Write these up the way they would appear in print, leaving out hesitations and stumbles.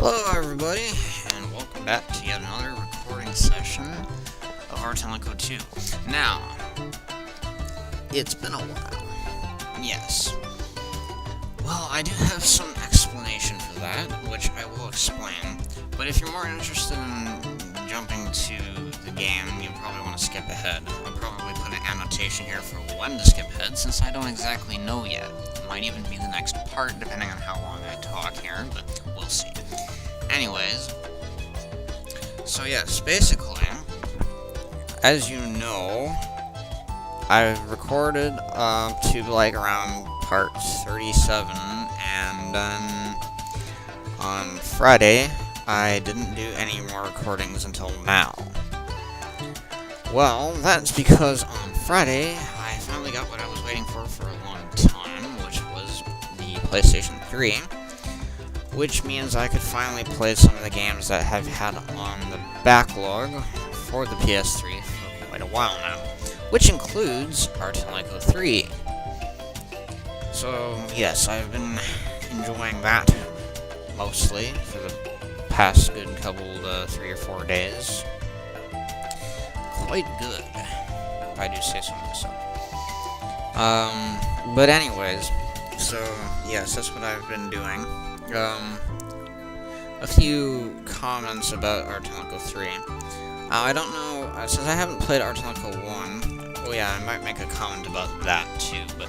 Hello everybody, and welcome back to yet another recording session of our Tonelico 2. Now, it's been a while. Yes. Well, I do have some explanation for that, which I will explain. But if you're more interested in jumping to the game, you'll probably want to skip ahead. I'll probably put an annotation here for when to skip ahead, since I don't exactly know yet. It might even be the next part, depending on how long I talk here, but we'll see. Anyways, so yes, basically, as you know, I've recorded to like around part 37, and then on Friday, I didn't do any more recordings until now. Well, that's because on Friday, I finally got what I was waiting for a long time, which was the PlayStation 3. Which means I could finally play some of the games that I've had on the backlog for the PS3 for quite a while now, which includes Tonelico 3. So, yes, I've been enjoying that mostly for the past good couple, 3 or 4 days. Quite good, if I do say so myself. But anyways, so, yes, that's what I've been doing. A few comments about Tonelico 3. I don't know, since I haven't played Tonelico 1, oh yeah, I might make a comment about that too, but,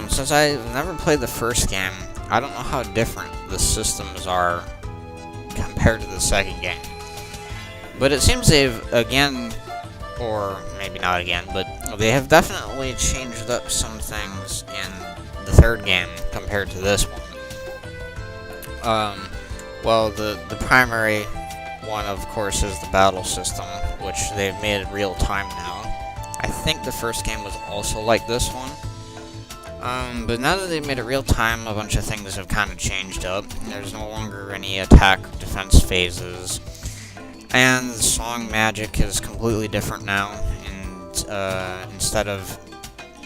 since I've never played the first game, I don't know how different the systems are compared to the second game. But it seems they've, again, or maybe not again, but they have definitely changed up some things in the third game compared to this one. Well, the primary one, of course, is the battle system, which they've made it real time now. I think the first game was also like this one. But now that they've made it real time, a bunch of things have kind of changed up. There's no longer any attack-defense phases. And the song magic is completely different now. And instead of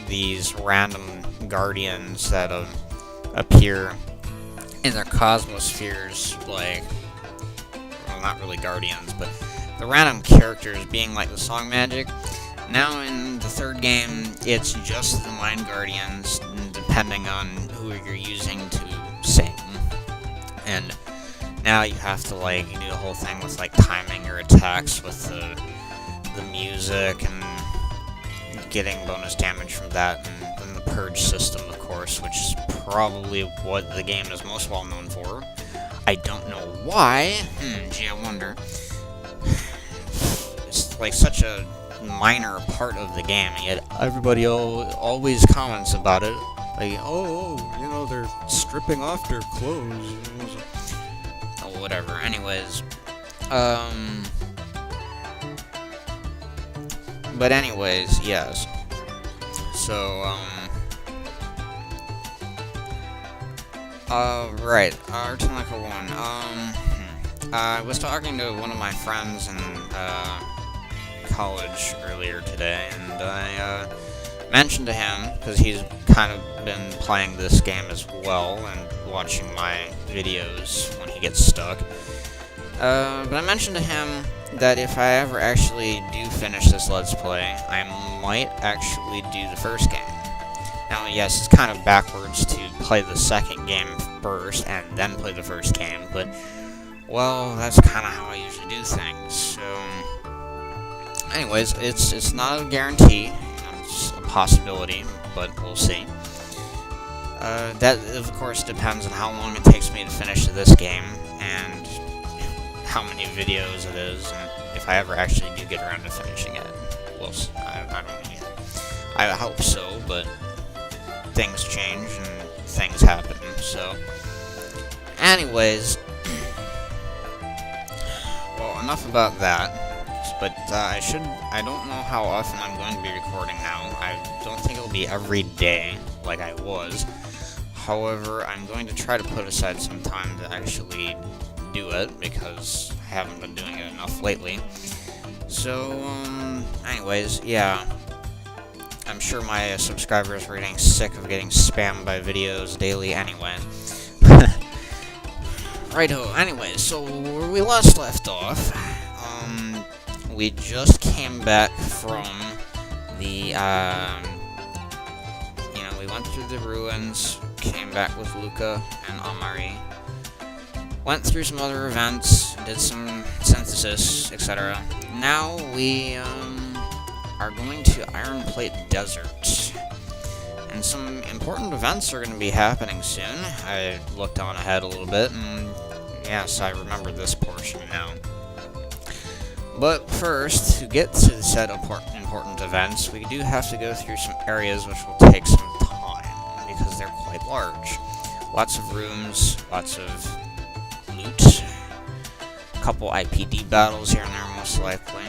these random guardians that appear in their cosmospheres, like, well, not really guardians, but the random characters being like the song magic. Now in the third game, it's just the mind guardians, depending on who you're using to sing. And now you have to, like, do the whole thing with, like, timing your attacks with the music and getting bonus damage from that, and then the purge system, of course, which is probably what the game is most well known for. I don't know why. Gee, I wonder. It's like such a minor part of the game, and yet everybody always comments about it. Like, oh, you know, they're stripping off their clothes. Oh, whatever. Anyways, but anyways, yes. So, right, Tonelico 1, I was talking to one of my friends in, college earlier today, and I, mentioned to him, because he's kind of been playing this game as well, and watching my videos when he gets stuck, but I mentioned to him that if I ever actually do finish this Let's Play, I might actually do the first game. Now, yes, it's kind of backwards to play the second game first and then play the first game, but, well, that's kind of how I usually do things. So, anyways, it's not a guarantee, it's a possibility, but we'll see. That, of course, depends on how long it takes me to finish this game, and how many videos it is, and if I ever actually do get around to finishing it. We'll see. I don't know yet. I hope so, but things change and things happen, so anyways, well, enough about that, but I don't know how often I'm going to be recording now. I don't think it'll be every day like I was. However, I'm going to try to put aside some time to actually do it, because I haven't been doing it enough lately. So, anyways, yeah. I'm sure my subscribers are getting sick of getting spammed by videos daily anyway. Righto, anyway, so where we last left off, we just came back from the, we went through the ruins, came back with Luca and Amari, went through some other events, did some synthesis, etc. Now we, are going to Ironplate Desert. And some important events are going to be happening soon. I looked on ahead a little bit, and yes, I remember this portion now. But first, to get to said important events, we do have to go through some areas which will take some time, because they're quite large. Lots of rooms, lots of loot, a couple IPD battles here and there most likely.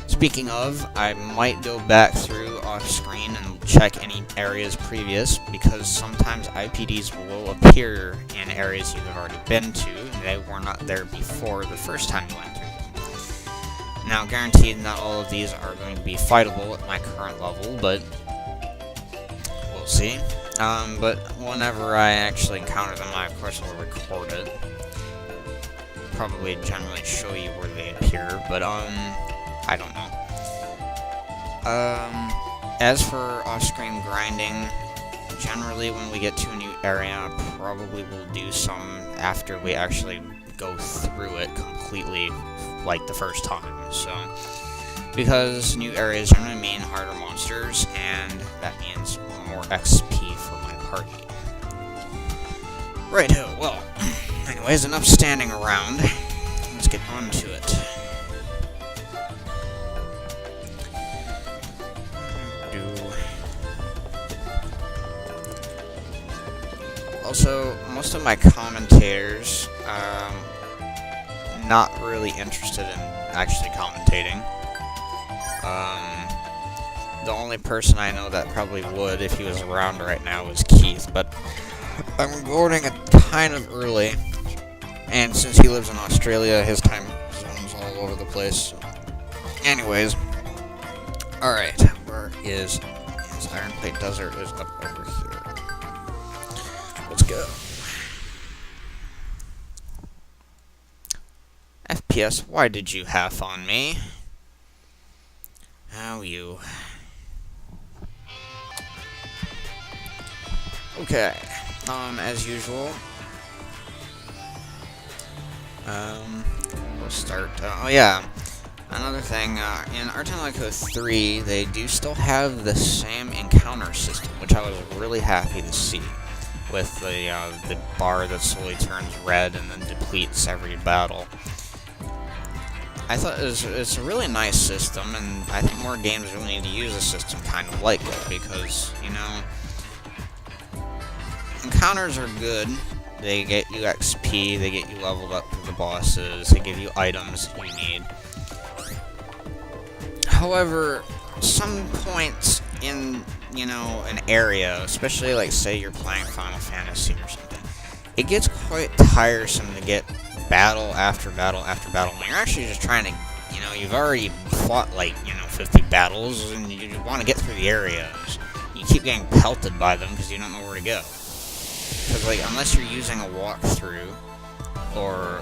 Speaking of, I might go back through off-screen and check any areas previous, because sometimes IPDs will appear in areas you've already been to, and they were not there before the first time you went through them. Now, guaranteed not all of these are going to be fightable at my current level, but we'll see. But whenever I actually encounter them, I of course will record it. Probably generally show you where they appear, but I don't know. As for off-screen grinding, generally when we get to a new area, probably we'll do some after we actually go through it completely, like the first time, so. Because new areas generally mean harder monsters, and that means more XP for my party. Righto, well, anyways, enough standing around. Let's get on to it. Also, most of my commentators, not really interested in actually commentating. The only person I know that probably would, if he was around right now, is Keith, but I'm recording it kind of early, and since he lives in Australia, his time zone's all over the place. So. Anyways, alright, where is Ironplate Desert is up over here. Let's go. FPS, why did you half on me? How you? Okay. As usual. We'll start. Oh yeah. Another thing, in Tonelico 3, they do still have the same encounter system, which I was really happy to see. With the bar that slowly turns red and then depletes every battle. I thought it's a really nice system, and I think more games really need to use a system kind of like it, because, you know, encounters are good. They get you XP, they get you leveled up with the bosses, they give you items that you need. However, some points in, you know, an area, especially like say you're playing Final Fantasy or something, it gets quite tiresome to get battle after battle after battle when you're actually just trying to, you know, you've already fought like, you know, 50 battles and you want to get through the areas. You keep getting pelted by them because you don't know where to go. Because, like, unless you're using a walkthrough or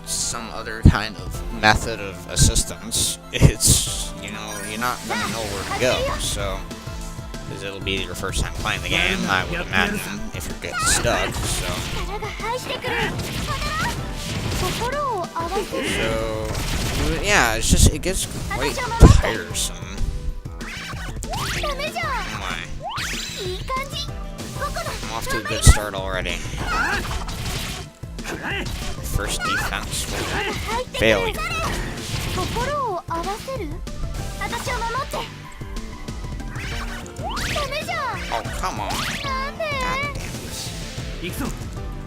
some other kind of method of assistance, it's, you know, you're not going to know where to go, so, because it'll be your first time playing the game, I would imagine, if you're getting stuck, so, yeah, it's just, it gets quite tiresome. Anyway, I'm off to a good start already. First defense failure. Oh, come on. God damn this.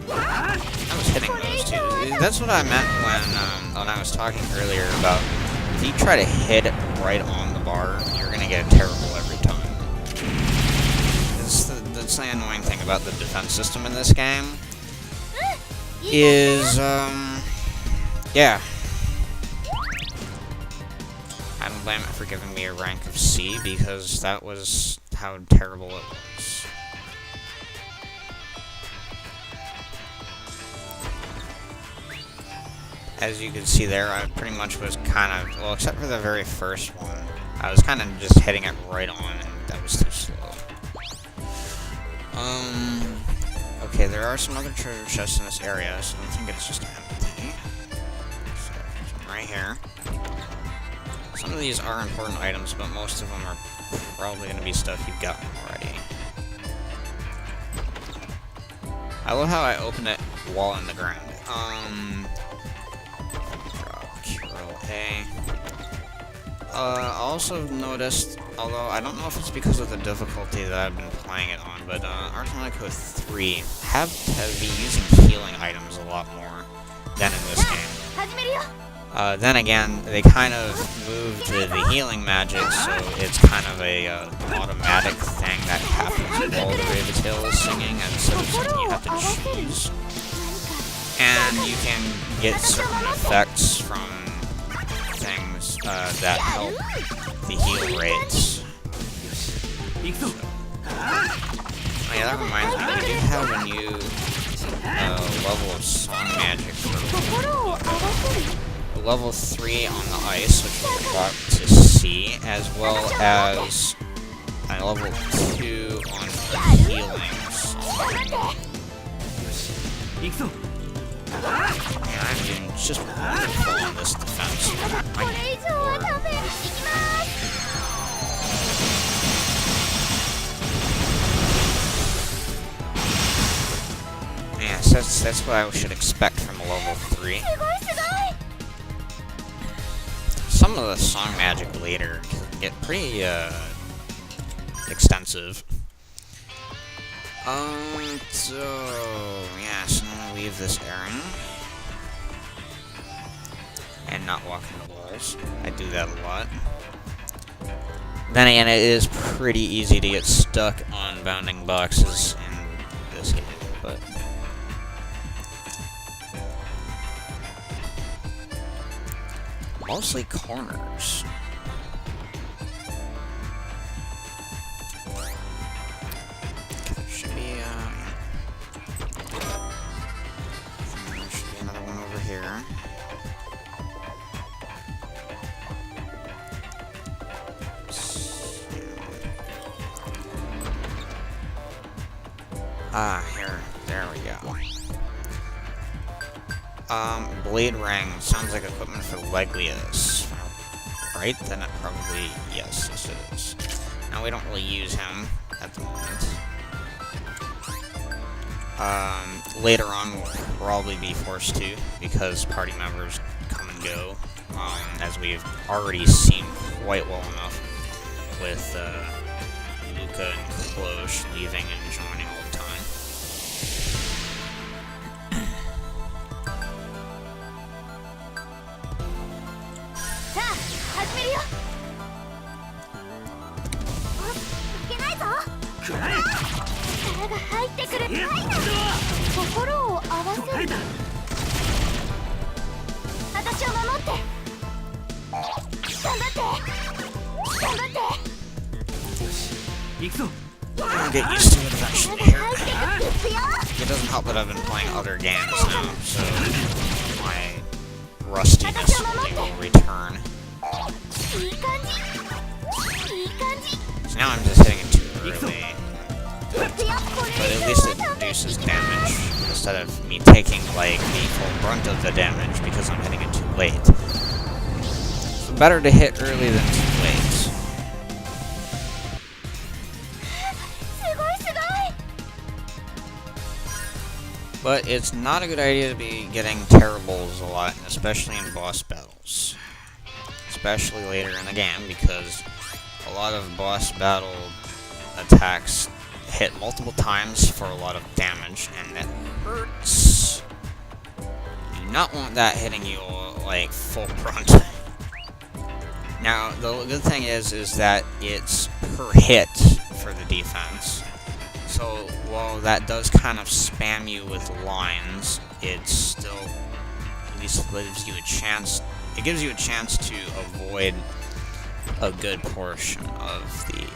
I was hitting those two. That's what I meant when I was talking earlier about if you try to hit it right on the bar, you're gonna get terrible every time. That's the annoying thing about the defense system in this game. Is, yeah. I don't blame it for giving me a rank of C, because that was how terrible it was. as you can see there, I pretty much was kind of, well, except for the very first one, I was kind of just hitting it right on, and that was too slow. Okay, there are some other treasure chests in this area, so I think it's just empty. So, right here. Some of these are important items, but most of them are probably going to be stuff you've gotten already. I love how I opened it while in the ground. Drop Cure A. I also noticed, although I don't know if it's because of the difficulty that I've been playing it on, but Tonelico 3 have to be using healing items a lot more than in this game. Then again, they kind of moved the healing magic, so it's kind of a automatic thing that happens while the Raven is singing, instead of something you have to choose. And you can get certain effects from things that help the heal rates. Oh yeah, that reminds me, we do have a new level of song magic for level 3 on the ice, which we're about to see, as well as a level 2 on the healing song. Man, I'm doing just wonderful on this defense. My lord. Yeah, so that's what I should expect from a level 3. Some of the song magic later can get pretty extensive. So yeah, so I'm gonna leave this area and not walk into walls. I do that a lot. Then again, it is pretty easy to get stuck on bounding boxes in this game, but mostly corners. There should be another one over here. Here. There we go. Blade ring. Sounds like equipment for Leglius. Right? Then it probably... Yes, it is. Now, we don't really use him at the moment. Later on, we'll probably be forced to, because party members come and go, as we've already seen quite well enough with, Luca and Cloche leaving and joining all the time. I'll get used to it eventually here. It doesn't help that I've been playing other games now, so my rustiness will return. So now I'm just hitting it too early. But at least it reduces damage, instead of me taking, like, the full brunt of the damage because I'm hitting it too late. So better to hit early than too late. But it's not a good idea to be getting terribles a lot, especially in boss battles. Especially later in the game, because a lot of boss battle attacks hit multiple times for a lot of damage, and that hurts. You do not want that hitting you, like, full brunt. Now, the good thing is that it's per hit for the defense. So, while that does kind of spam you with lines, it still at least gives you a chance. It gives you a chance to avoid a good portion of the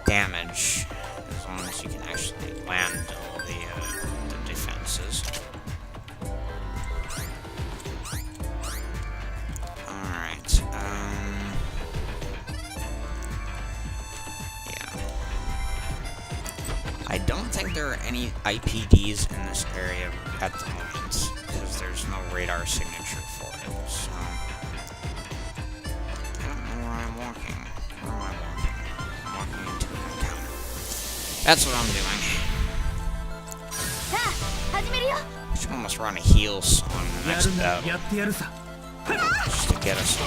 damage, as long means you can actually land all the defenses. Alright, yeah. I don't think there are any IPDs in this area at the moment, because there's no radar signature for it, so... I don't know where I'm walking. Where am I walking? I'm walking into an encounter. That's what I'm doing. I should almost run a heal song in the next battle. Just to get us.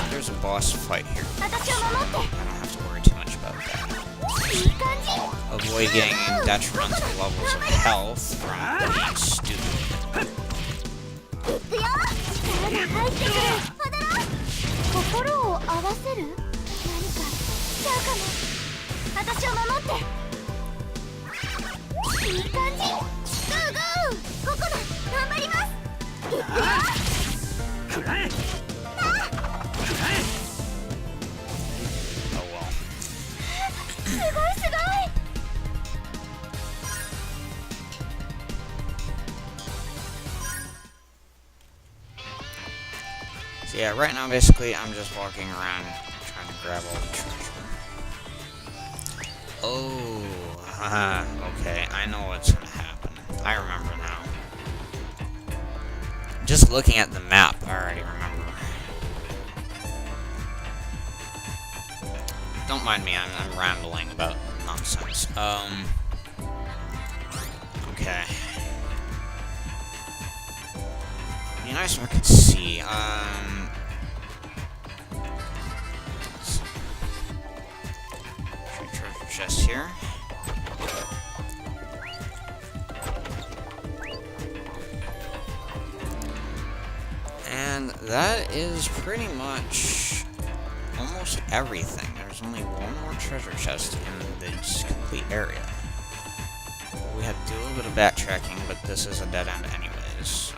There's a boss fight here. So I don't have to worry too much about that. Avoid getting detrimental levels of health from being stupid. Oh well. So yeah, right now basically I'm just walking around trying to grab all the treasure. Oh, okay, I know what's gonna happen. I remember now. Just looking at the map, I already remember. Don't mind me, I'm rambling about nonsense. Okay. It'd be nice if I could see, treasure chest here. And that is pretty much almost everything. There's only one more treasure chest in this complete area. We have to do a little bit of backtracking, but this is a dead end anyways, so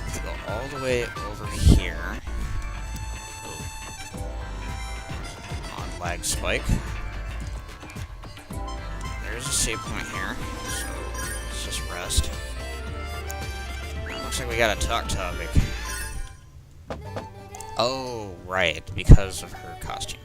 let's go all the way over here. Oh. Odd lag spike. There's a save point here, so let's just rest. Looks like we got a talk topic. Oh, right, because of her costume.